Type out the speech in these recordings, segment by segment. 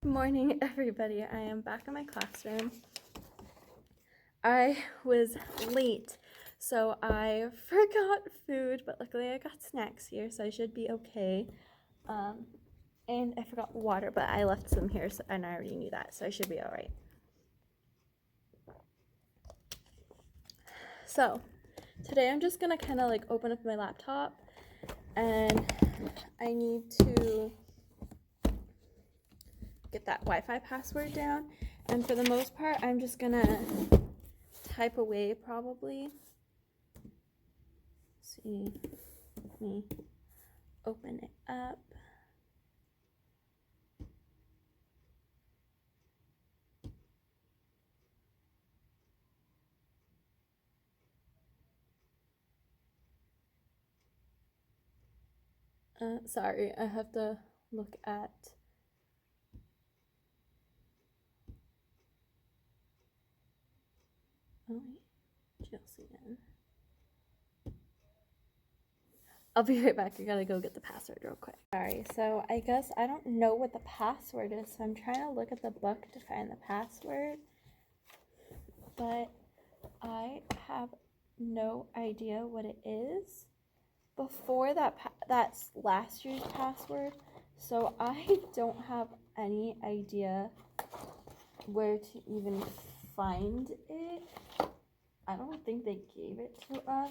Morning, everybody. I am back in my classroom. I was late, so I forgot food, but luckily I got snacks here, so I should be okay. And I forgot water, but I left some here, and I already knew that, so I should be all right. So today I'm just gonna kind of like open up my laptop, and I need to get that Wi-Fi password down. And for the most part, I'm just gonna type away probably. Let's see, let me open it up. Sorry, I have to look at JLCN. I'll be right back. I gotta go get the password real quick. Sorry, so I guess I don't know what the password is, so I'm trying to look at the book to find the password, but I have no idea what it is. Before that's last year's password, so I don't have any idea where to even find it. I don't think they gave it to us.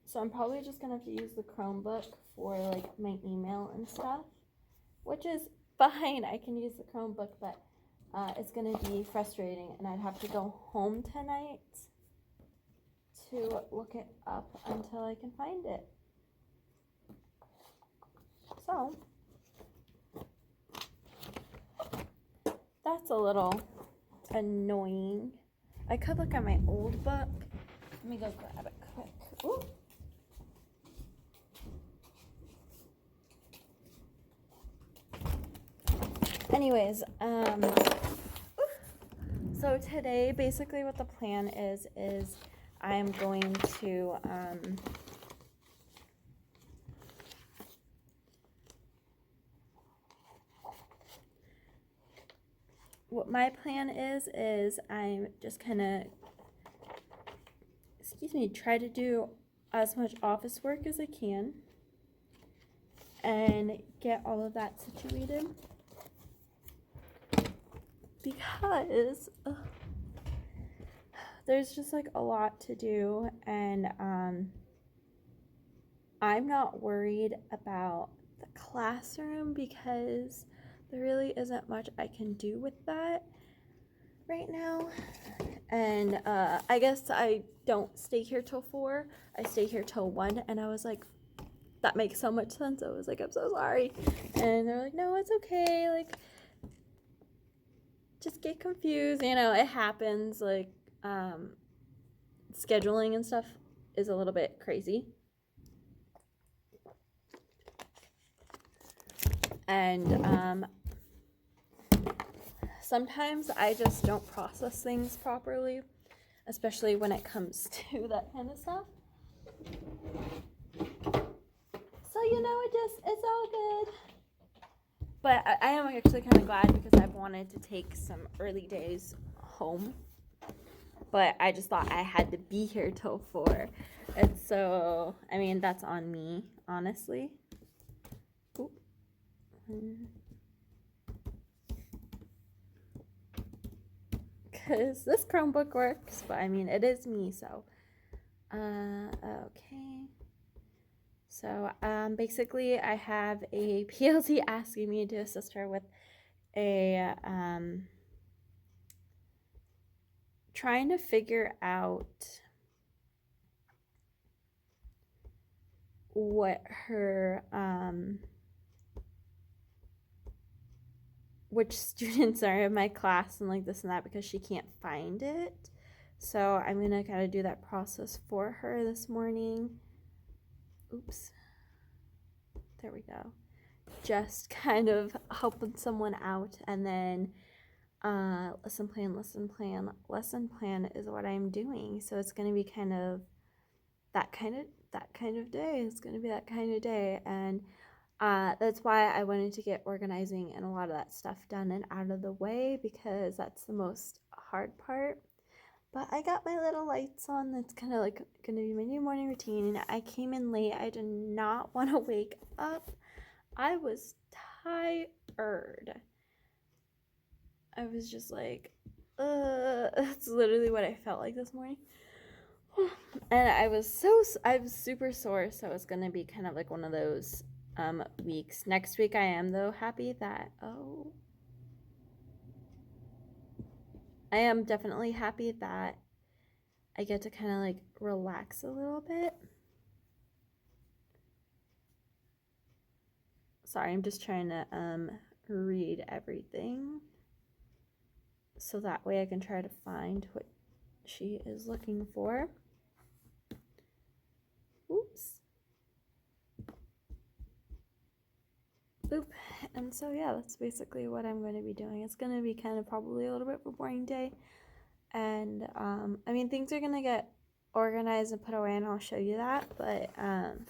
So I'm probably just gonna have to use the Chromebook for like my email and stuff, which is fine. I can use the Chromebook, but it's gonna be frustrating, and I'd have to go home tonight to look it up until I can find it. So that's a little annoying. I could look at my old book. Let me go grab it quick. Ooh. Anyways, so today basically what the plan is I'm going to what my plan is I'm just kind of try to do as much office work as I can and get all of that situated, because there's just like a lot to do, and I'm not worried about the classroom because there really isn't much I can do with that right now. And I guess I don't stay here till 4. I stay here till 1, and I was like, that makes so much sense. I was like, I'm so sorry. And they're like, no, it's okay. Like, just get confused. You know, it happens. Like, scheduling and stuff is a little bit crazy. And sometimes I just don't process things properly, especially when it comes to that kind of stuff. So, you know, it's all good. But I am actually kind of glad because I've wanted to take some early days home. But I just thought I had to be here till 4. And so, I mean, that's on me, honestly. Because this Chromebook works, but I mean, it is me, so. Okay. So, basically, I have a PLC asking me to assist her with a, trying to figure out what her, which students are in my class and like this and that, because she can't find it. So I'm gonna kind of do that process for her this morning. Oops. There we go. Just kind of helping someone out, and then lesson plan is what I'm doing. So it's gonna be kind of that kind of day. It's gonna be that kind of day, and That's why I wanted to get organizing and a lot of that stuff done and out of the way, because that's the most hard part. But I got my little lights on. That's kind of like going to be my new morning routine. And I came in late. I did not want to wake up. I was tired. I was just like, that's literally what I felt like this morning. And I was super sore, so it's gonna be kind of like one of those weeks. Next week I am though happy that I am definitely happy that I get to kind of like relax a little bit. Sorry, I'm just trying to read everything so that way I can try to find what she is looking for. Oops. Oop. And so yeah, that's basically what I'm going to be doing. It's going to be kind of probably a little bit of a boring day. And I mean, things are going to get organized and put away, and I'll show you that. But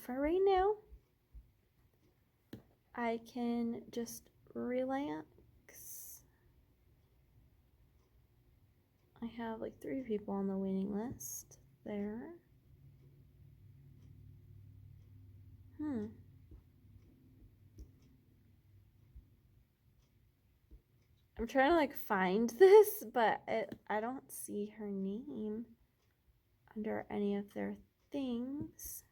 for right now, I can just relax. I have like 3 people on the waiting list there. I'm trying to like find this, but I don't see her name under any of their things.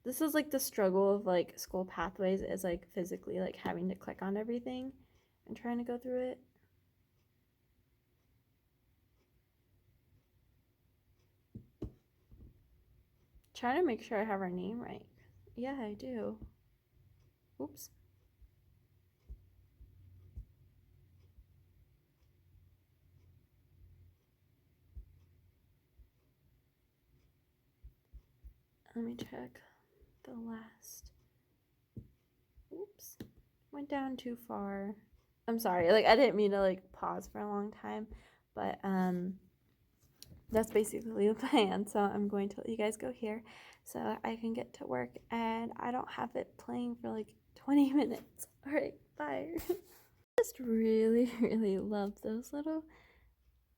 This is like the struggle of like school pathways, is like physically like having to click on everything and trying to go through it. Trying to make sure I have her name right. Yeah, I do. Oops. Let me check the last. Oops. Went down too far. I'm sorry. Like I didn't mean to like pause for a long time, but that's basically the plan. So I'm going to let you guys go here so I can get to work, and I don't have it playing for like 20 minutes. All right, bye. Just really, really love those little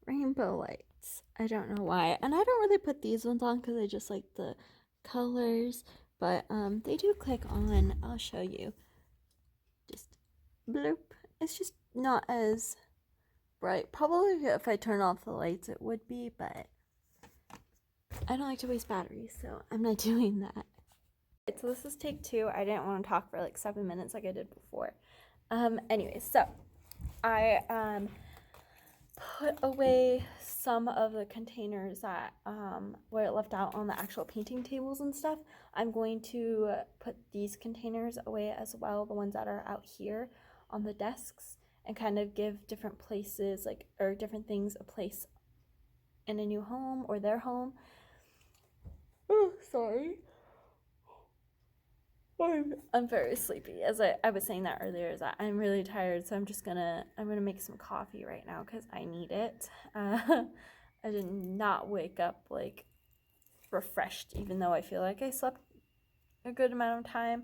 rainbow lights. I don't know why. And I don't really put these ones on because I just like the colors, but they do click on. I'll show you. Just bloop. It's just not as bright. Probably if I turn off the lights it would be, but I don't like to waste batteries, so I'm not doing that. So this is take 2. I didn't want to talk for like 7 minutes like I did before. Anyways, so I put away some of the containers that were left out on the actual painting tables and stuff. I'm going to put these containers away as well, the ones that are out here on the desks, and kind of give different places like, or different things, a place in a new home or their home. Oh, sorry. I'm very sleepy. As I was saying that earlier, is that I'm really tired, so I'm gonna make some coffee right now because I need it. I did not wake up like refreshed, even though I feel like I slept a good amount of time.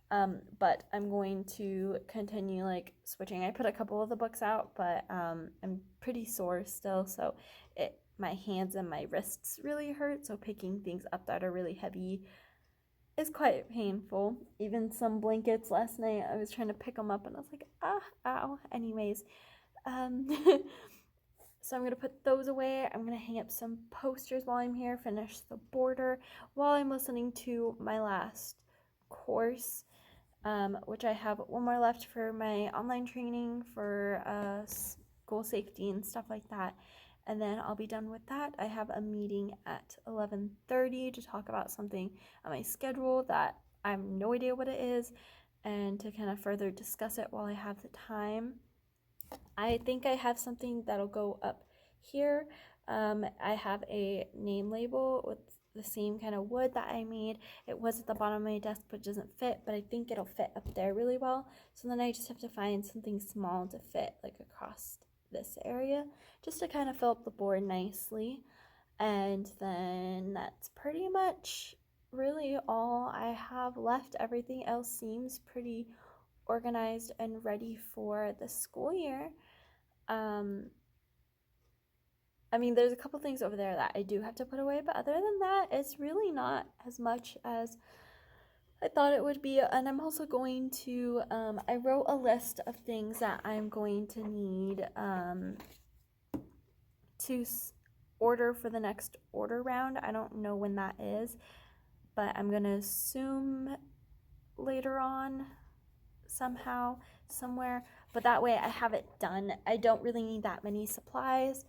But I'm going to continue like switching. I put a couple of the books out, but I'm pretty sore still, so my hands and my wrists really hurt. So picking things up that are really heavy is quite painful. Even some blankets last night, I was trying to pick them up and I was like, ow. Anyways, so I'm going to put those away. I'm going to hang up some posters while I'm here, finish the border while I'm listening to my last course, which I have one more left for my online training for school safety and stuff like that. And then I'll be done with that. I have a meeting at 11:30 to talk about something on my schedule that I have no idea what it is, and to kind of further discuss it while I have the time. I think I have something that'll go up here. I have a name label with the same kind of wood that I made. It was at the bottom of my desk, but it doesn't fit, but I think it'll fit up there really well. So then I just have to find something small to fit like across this area, just to kind of fill up the board nicely. And then that's pretty much really all I have left. Everything else seems pretty organized and ready for the school year. I mean, there's a couple things over there that I do have to put away, but other than that, it's really not as much as I thought it would be. And I'm also going to, I wrote a list of things that I'm going to need to order for the next order round. I don't know when that is, but I'm going to assume later on somehow, somewhere. But that way I have it done. I don't really need that many supplies.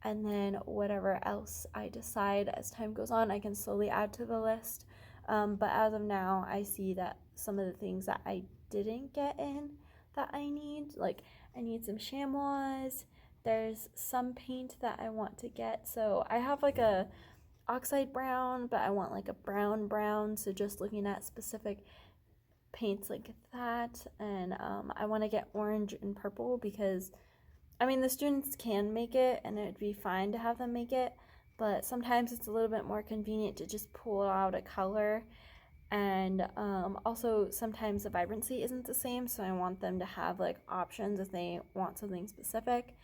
And then whatever else I decide as time goes on, I can slowly add to the list. But as of now, I see that some of the things that I didn't get in that I need, like I need some chamois. There's some paint that I want to get. So I have like a oxide brown, but I want like a brown. So just looking at specific paints like that. And I want to get orange and purple because I mean, the students can make it and it'd be fine to have them make it, but sometimes it's a little bit more convenient to just pull out a color. And also sometimes the vibrancy isn't the same, so I want them to have like options if they want something specific.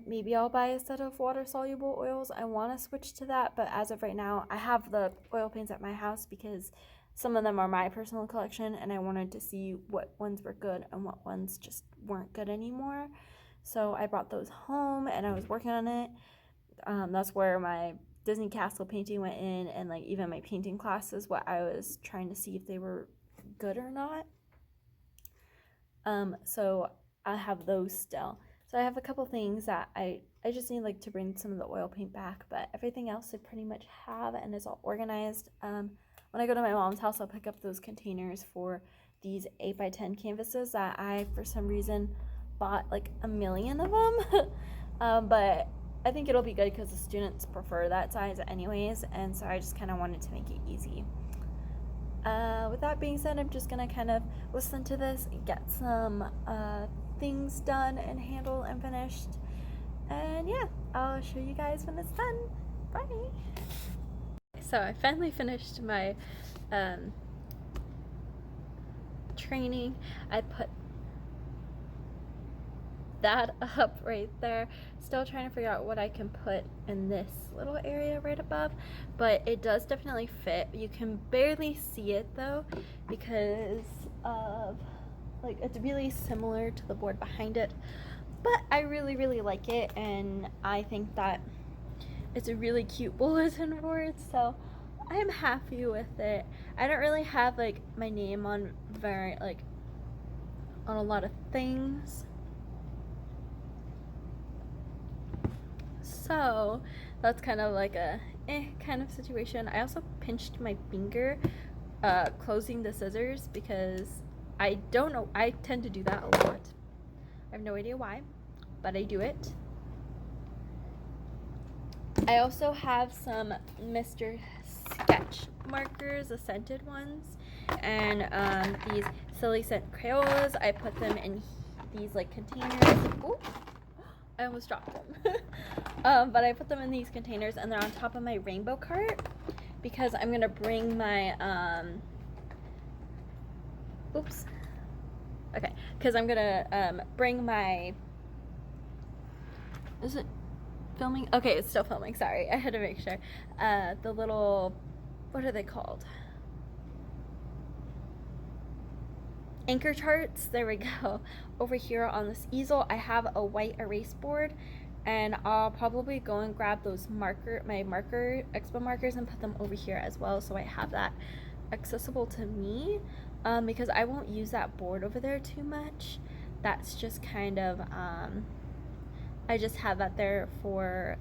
Maybe I'll buy a set of water soluble oils. I want to switch to that, but as of right now, I have the oil paints at my house because some of them are my personal collection and I wanted to see what ones were good and what ones just weren't good anymore. So I brought those home and I was working on it. That's where my Disney Castle painting went in, and like even my painting classes, what I was trying to see if they were good or not. So I have those still. So I have a couple things that I just need like to bring some of the oil paint back, but everything else I pretty much have and is all organized. When I go to my mom's house, I'll pick up those containers for these 8x10 canvases that I, for some reason, bought like a million of them. But I think it'll be good because the students prefer that size anyways, and so I just kind of wanted to make it easy. With that being said, I'm just gonna kind of listen to this and get some things done and handled and finished, and yeah, I'll show you guys when it's done. Bye. So I finally finished my training. I put that up right there. Still trying to figure out what I can put in this little area right above, but it does definitely fit. You can barely see it though because of like it's really similar to the board behind it, but I really like it, and I think that it's a really cute bulletin board, so I'm happy with it. I don't really have like my name on on a lot of things, so that's kind of like a kind of situation. I also pinched my finger closing the scissors because I don't know, I tend to do that a lot. I have no idea why, but I do it. I also have some Mr. Sketch markers, the scented ones, and these Silly Scent Crayolas. I put them in these like containers. Ooh, I almost dropped them. But I put them in these containers and they're on top of my rainbow cart because I'm gonna bring my because I'm gonna bring my, is it filming? Okay, it's still filming, sorry, I had to make sure. The little, what are they called? Anchor charts, there we go. Over here on this easel, I have a white erase board, and I'll probably go and grab those my expo markers and put them over here as well, so I have that accessible to me, because I won't use that board over there too much. That's just kind of, I just have that there for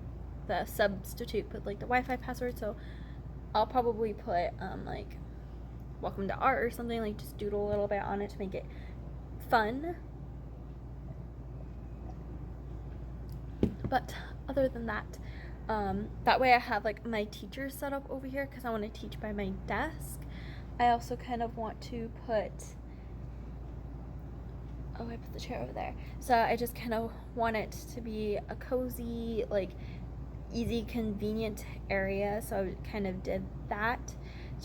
the substitute with like the Wi-Fi password, so I'll probably put like welcome to art or something, like just doodle a little bit on it to make it fun. But other than that, that way I have like my teacher set up over here because I want to teach by my desk. I also kind of want to put, oh, I put the chair over there. So I just kind of want it to be a cozy, like easy, convenient area. So I kind of did that.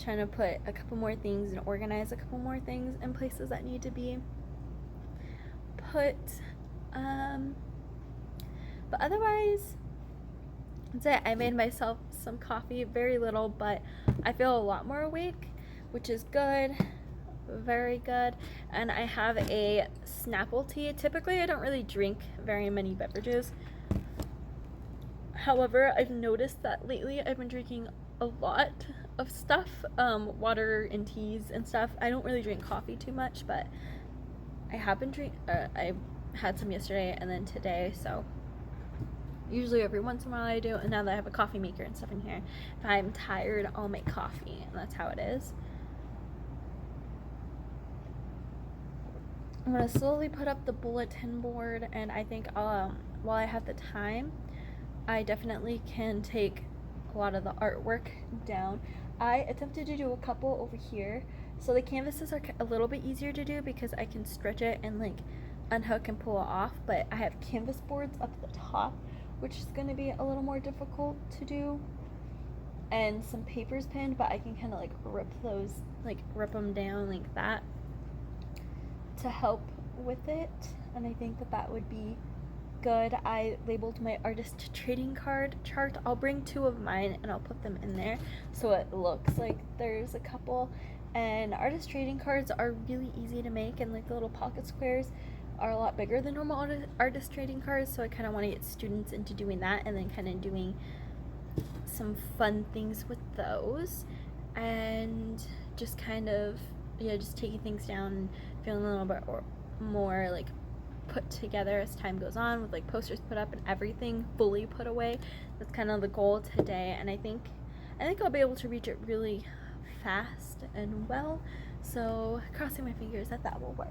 trying to put a couple more things and organize a couple more things in places that need to be put. But otherwise, that's it. I made myself some coffee, very little, but I feel a lot more awake, which is good, very good. And I have a Snapple tea. Typically, I don't really drink very many beverages. However, I've noticed that lately I've been drinking a lot of stuff, water and teas and stuff. I don't really drink coffee too much, but I have been I had some yesterday and then today, so usually every once in a while I do. And now that I have a coffee maker and stuff in here, if I'm tired, I'll make coffee, and that's how it is. I'm gonna slowly put up the bulletin board, and I think while I have the time, I definitely can take a lot of the artwork down. I attempted to do a couple over here, so the canvases are a little bit easier to do because I can stretch it and like unhook and pull it off, but I have canvas boards up at the top, which is going to be a little more difficult to do, and some papers pinned, but I can kind of like rip them down like that to help with it, and I think that would be good. I labeled my artist trading card chart. I'll bring 2 of mine and I'll put them in there so it looks like there's a couple. And artist trading cards are really easy to make, and like the little pocket squares are a lot bigger than normal artist trading cards, so I kind of want to get students into doing that and then kind of doing some fun things with those, and just kind of just taking things down and feeling a little bit more like put together as time goes on, with like posters put up and everything fully put away. That's kind of the goal today, and I think I'll be able to reach it really fast and well, so crossing my fingers that will work.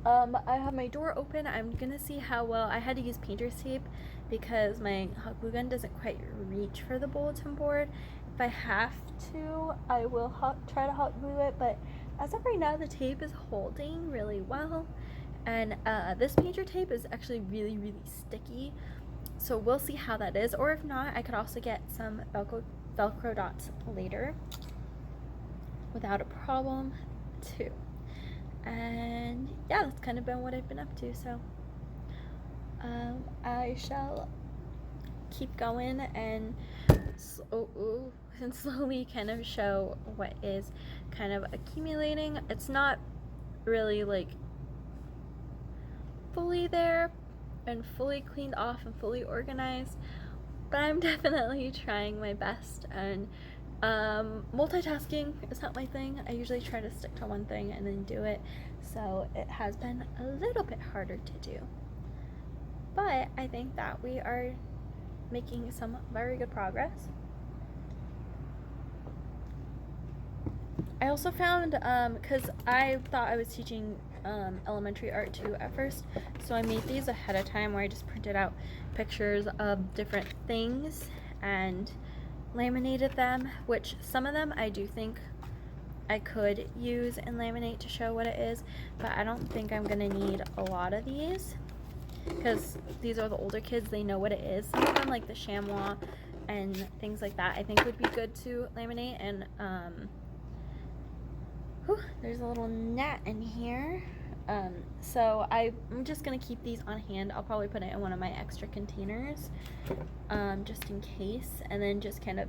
I have my door open. I'm gonna see how well. I had to use painter's tape because my hot glue gun doesn't quite reach for the bulletin board. If I have to, I will try to hot glue it, but as of right now, the tape is holding really well, and this painter tape is actually really, really sticky, so we'll see how that is. Or if not, I could also get some Velcro dots later without a problem too. And yeah, that's kind of been what I've been up to, so I shall keep going and slowly kind of show what is kind of accumulating. It's not really like fully there and fully cleaned off and fully organized, but I'm definitely trying my best. And multitasking is not my thing. I usually try to stick to one thing and then do it, so it has been a little bit harder to do, but I think that we are making some very good progress. I also found, because I thought I was teaching elementary art too at first, so I made these ahead of time where I just printed out pictures of different things and laminated them, which some of them I do think I could use and laminate to show what it is, but I don't think I'm gonna need a lot of these because these are the older kids. They know what it is. Some of them, like the chamois and things like that, I think would be good to laminate. And there's a little gnat in here, so I'm just gonna keep these on hand. I'll probably put it in one of my extra containers, just in case, and then just kind of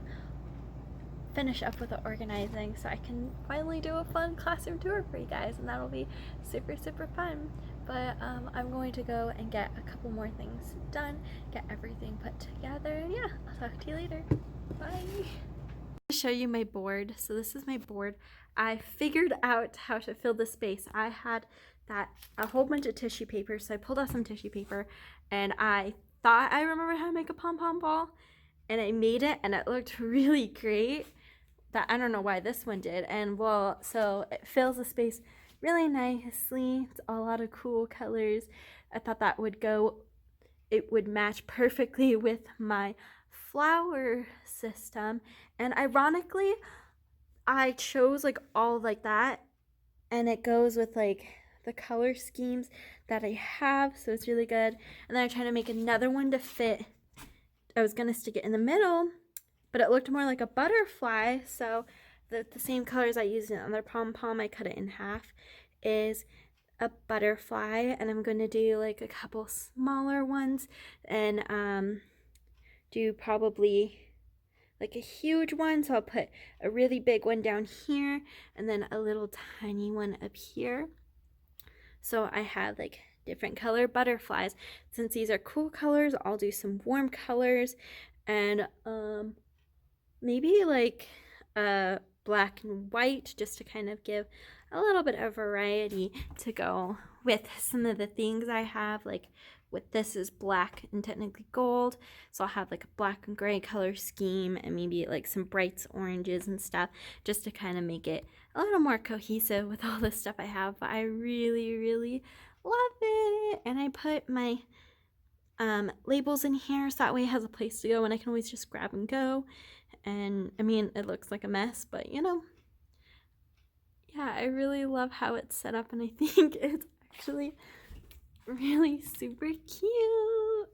finish up with the organizing so I can finally do a fun classroom tour for you guys, and that'll be super, super fun. But I'm going to go and get a couple more things done, get everything put together, and yeah, I'll talk to you later. Bye. Show you my board. So this is my board. I figured out how to fill the space. I had a whole bunch of tissue paper, so I pulled out some tissue paper, and I thought I remembered how to make a pom-pom ball, and I made it, and it looked really great. That I don't know why this one did, and well, so it fills the space really nicely. It's a lot of cool colors. I thought that would it would match perfectly with my flower system, and ironically I chose like all like that, and it goes with like the color schemes that I have, so it's really good. And then I tried to make another one to fit. I was gonna stick it in the middle, but it looked more like a butterfly. So the same colors I used in the other pom-pom, I cut it in half, is a butterfly. And I'm going to do like a couple smaller ones and do probably like a huge one. So I'll put a really big one down here and then a little tiny one up here. So I have like different color butterflies. Since these are cool colors, I'll do some warm colors and maybe like black and white, just to kind of give a little bit of variety to go with some of the things I have. Like with this is black and technically gold, so I'll have like a black and gray color scheme and maybe like some brights oranges and stuff, just to kind of make it a little more cohesive with all the stuff I have. But I really love it, and I put my labels in here so that way it has a place to go and I can always just grab and go. And I mean, it looks like a mess, but you know, yeah, I really love how it's set up, and I think it's actually really super cute.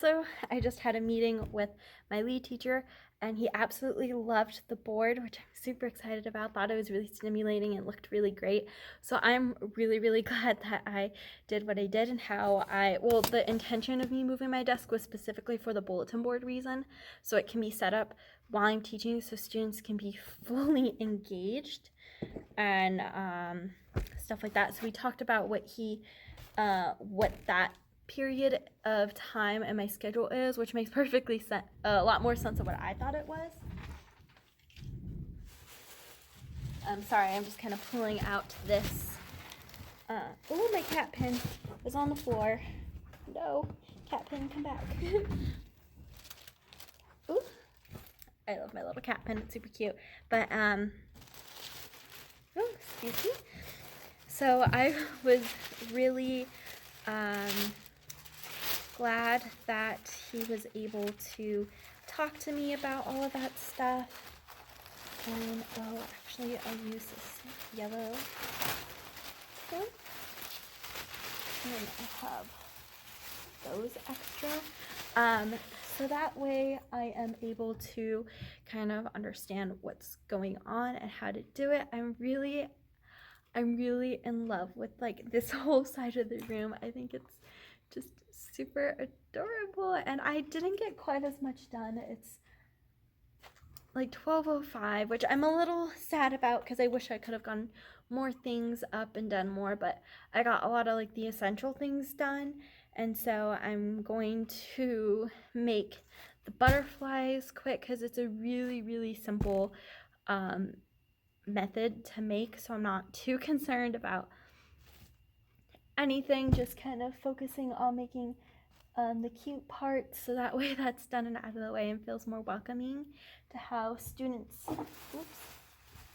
So I just had a meeting with my lead teacher and he absolutely loved the board, which I'm super excited about. Thought it was really stimulating and looked really great. So I'm really glad that I did what I did, and well, the intention of me moving my desk was specifically for the bulletin board reason, so it can be set up while I'm teaching so students can be fully engaged and stuff like that. So we talked about what that period of time and my schedule is, which makes perfectly sense, a lot more sense of what I thought it was. I'm sorry, I'm just kind of pulling out this. Oh, my cat pen is on the floor. No, cat pen, come back. Ooh, I love my little cat pen, it's super cute. But, oh, excuse me. So I was really glad that he was able to talk to me about all of that stuff. And oh, actually I'll use this yellow one. And then I have those extra. So that way I am able to kind of understand what's going on and how to do it. I'm really in love with like this whole side of the room. I think it's just super adorable, and I didn't get quite as much done. It's like 12:05, which I'm a little sad about because I wish I could have gotten more things up and done more, but I got a lot of like the essential things done. And so I'm going to make the butterflies quick because it's a really simple method to make, so I'm not too concerned about anything, just kind of focusing on making the cute parts, so that way that's done and out of the way and feels more welcoming to how students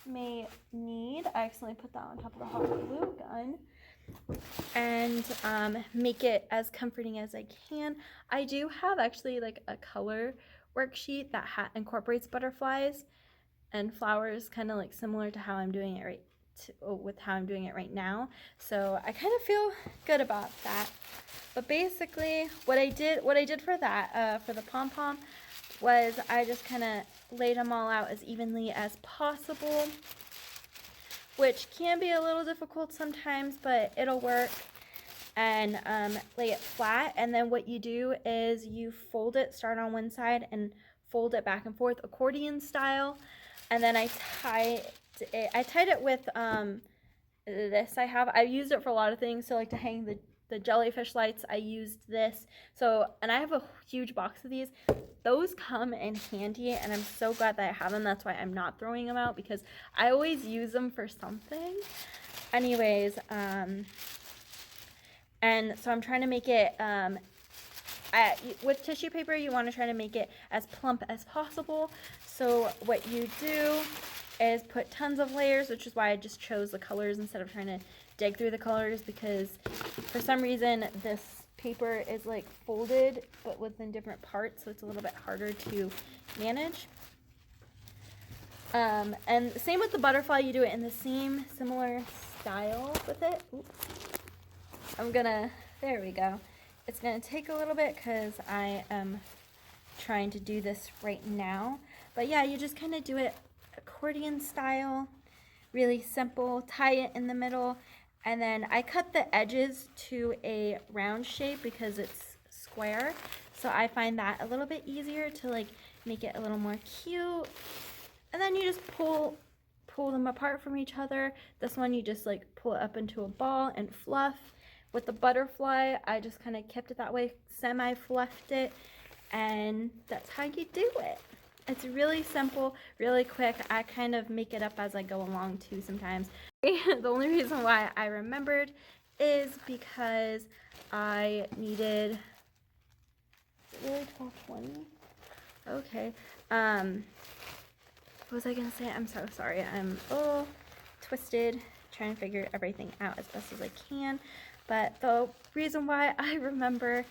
may need. I accidentally put that on top of the hot glue gun. And make it as comforting as I can. I do have actually like a color worksheet that incorporates butterflies and flowers, kind of like similar to how I'm doing it right now. So I kind of feel good about that. But basically, what I did for that, for the pom-pom, was I just kind of laid them all out as evenly as possible, which can be a little difficult sometimes, but it'll work. And lay it flat, and then what you do is you fold it, start on one side and fold it back and forth accordion style. And then I tied it with this. I've used it for a lot of things. So like to hang the jellyfish lights, I used this. So, and I have a huge box of these. Those come in handy, and I'm so glad that I have them. That's why I'm not throwing them out, because I always use them for something. Anyways, and so I'm trying to make it, with tissue paper, you want to try to make it as plump as possible. So what you do is put tons of layers, which is why I just chose the colors instead of trying to dig through the colors, because for some reason this paper is like folded but within different parts, so it's a little bit harder to manage. And same with the butterfly, you do it in the same similar style with it. Oops. There we go. It's gonna take a little bit because I am trying to do this right now. But yeah, you just kind of do it accordion style, really simple, tie it in the middle, and then I cut the edges to a round shape because it's square, so I find that a little bit easier to like make it a little more cute. And then you just pull them apart from each other. This one you just like pull it up into a ball and fluff. With the butterfly, I just kind of kept it that way, semi-fluffed it, and that's how you do it. It's really simple, really quick. I kind of make it up as I go along too sometimes. The only reason why I remembered is because I needed, really 1220? Okay. What was I gonna say? I'm so sorry. I'm all twisted, trying to figure everything out as best as I can. But the reason why I remember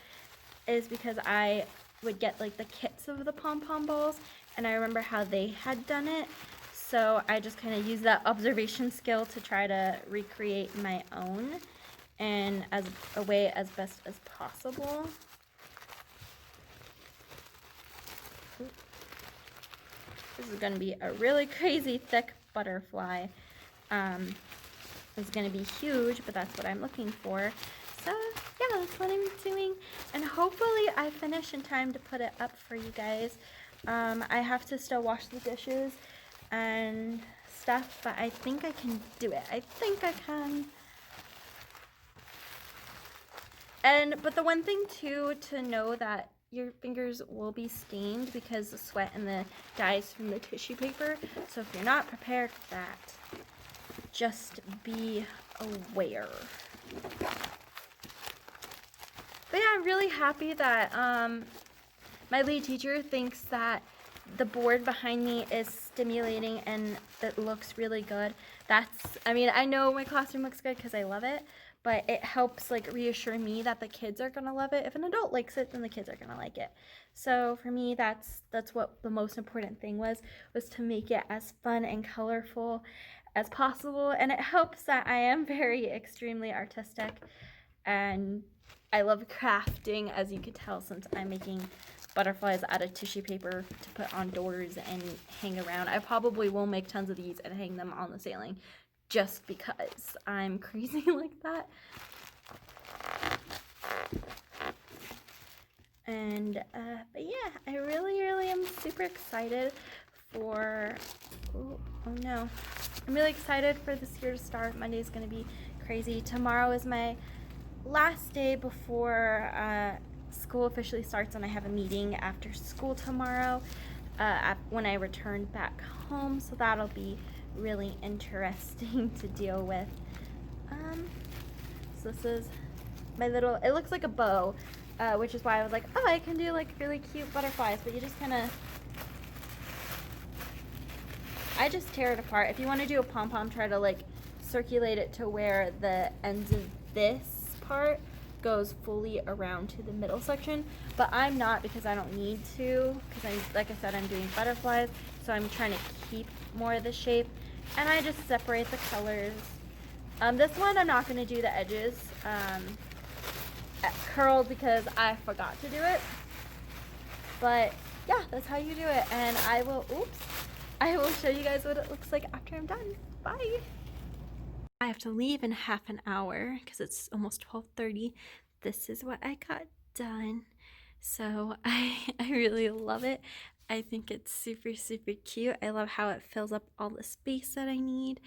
is because I would get like the kits of the pom-pom balls, and I remember how they had done it. So I just kind of used that observation skill to try to recreate my own, and as a way as best as possible. This is going to be a really crazy thick butterfly. It's going to be huge, but that's what I'm looking for. So yeah, that's what I'm doing, and hopefully I finish in time to put it up for you guys. I have to still wash the dishes and stuff, but I think I can do it. I think I can. But the one thing too to know that your fingers will be stained because the sweat and the dyes from the tissue paper. So if you're not prepared for that, just be aware. But yeah, I'm really happy that my lead teacher thinks that the board behind me is stimulating and it looks really good. I mean, I know my classroom looks good because I love it, but it helps like reassure me that the kids are gonna love it. If an adult likes it, then the kids are gonna like it. So for me, that's what the most important thing was to make it as fun and colorful as possible. And it helps that I am very extremely artistic, and I love crafting, as you could tell, since I'm making butterflies out of tissue paper to put on doors and hang around. I probably will make tons of these and hang them on the ceiling just because I'm crazy like that. And but yeah, I really am super excited for oh no, I'm really excited for this year to start. Monday's gonna be crazy. Tomorrow is my last day before school officially starts, and I have a meeting after school tomorrow when I return back home, so that'll be really interesting to deal with. So this is my little, it looks like a bow, which is why I was like, oh, I can do like really cute butterflies, but you just kind of, I just tear it apart. If you want to do a pom-pom, try to like circulate it to where the ends of this part goes fully around to the middle section, but I'm not, because I don't need to, because like I said, I'm doing butterflies, so I'm trying to keep more of the shape, and I just separate the colors. This one I'm not going to do the edges curled because I forgot to do it, but yeah, that's how you do it. And I will show you guys what it looks like after I'm done. Bye. I have to leave in half an hour because it's almost 12:30. This is what I got done. So I really love it. I think it's super cute. I love how it fills up all the space that I need.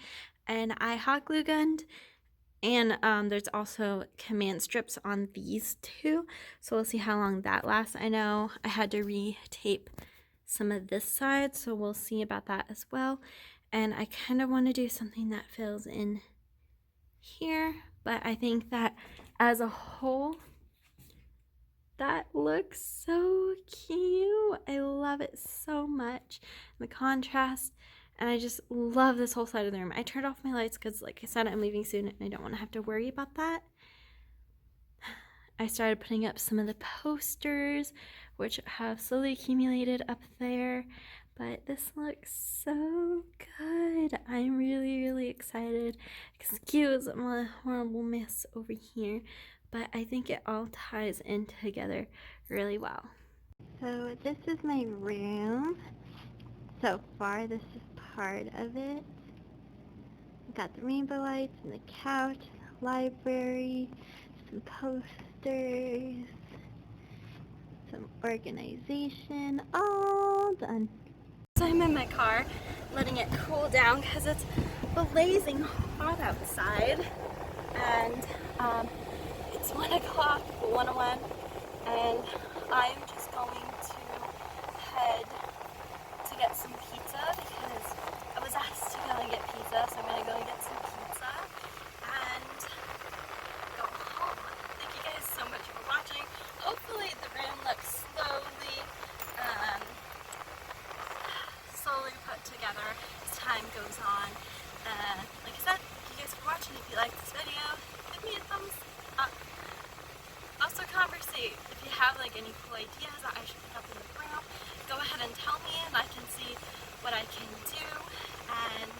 And I hot glue gunned, and there's also command strips on these two. So we'll see how long that lasts. I know I had to re-tape some of this side, so we'll see about that as well. And I kind of want to do something that fills in here, but I think that as a whole, that looks so cute. I love it so much, the contrast, and I just love this whole side of the room. I turned off my lights because, like I said, I'm leaving soon and I don't want to have to worry about that. I started putting up some of the posters, which have slowly accumulated up there, but this looks so good. I'm really excited. Excuse my horrible mess over here, but I think it all ties in together really well. So this is my room. So far, this is part of it. Got the rainbow lights and the couch, library, some posters, some organization, all done. So I'm in my car, letting it cool down because it's blazing hot outside, and it's 1 o'clock, 1:01, and I'm just going to head to get some pizza because I was asked to go and get pizza, so I'm gonna go and get some pizza and go home. Thank you guys so much for watching. Hopefully the room looks slowly put together as time goes on. Like I said, thank you guys for watching. If you liked this video, give me a thumbs up. Also conversate. If you have like any cool ideas that I should put up in the room, go ahead and tell me and I can see what I can do. And